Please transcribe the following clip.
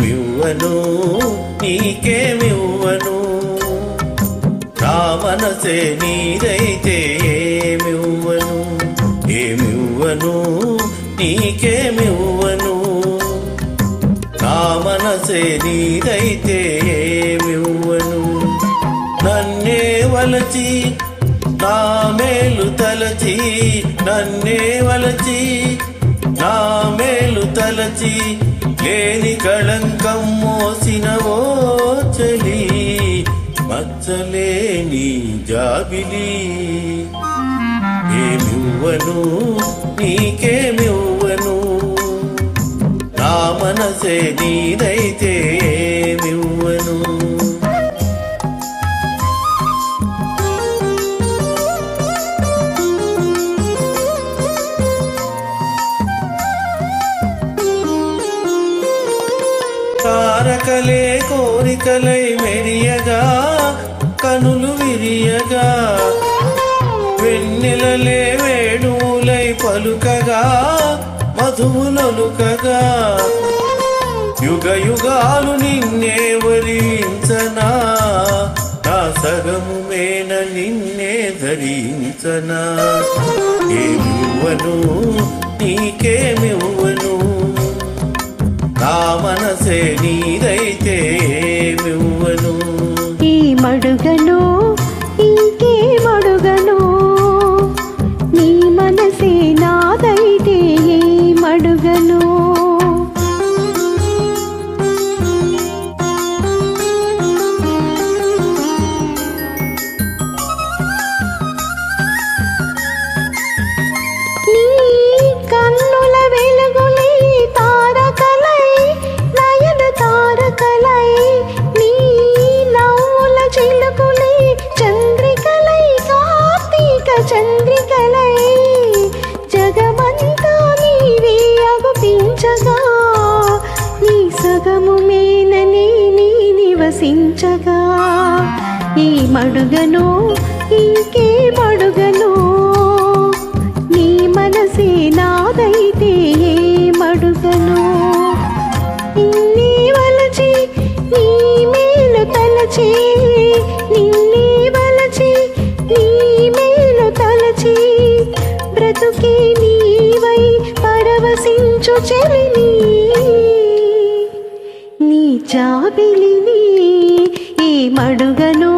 ఏమివ్వను నీకేమివ్వను, నా మనసే నీదైతే ఏమివ్వను, ఏమివ్వను నీకేమివ్వను, నా మనసే నీదైతే ఏమివ్వను. నన్నే వలచి నా మేలు తలచి, నన్నే వలచి నా మేలు తలచి, లేని కళంకం మోసినవో చలి, మచ్చలేని జాబిలి. ఏమివ్వను నీకేమివ్వను, నా మనసే నీదైతే ఏమివ్వను. తారకలే కోరికలై మెరియగా, కనులు విరియగా, వెన్నెలలే వేణువులై పలుకగా, మధువులొలుకగా, యుగ యుగాలు నిన్నే వరించనా, నా సగము మేన నిన్నే ధరించనా. ఏమివ్వను నీకేమివ్వను, నా మనసే నీదైతే ఏమివ్వను. ఈ మడుగను ఇంకే మడుగను, నీ మనసే నాదైతే ఏ మడుగను. కన్నుల వెలుగులే తారకలై, నయన తారకలై, నీ నవ్వుల చిలుకులే చంద్రికలై, కార్తీక చంద్రికలై, జగమంతా నీవే అగుపించగా, నీ సగము మేననే నీ నివసించగా. ఈ మడుగను ఇంకే మడుగను, నీ మనసే నాదైతే ఏ మడుగను. నిన్నే వలచి నీ మేలు తలచి, నిన్నే వలచి నీ మేలు తలచి, బ్రతుకే నీవై పరవశించు చెలిని, నీ జాబిలిని. ఈ మడుగను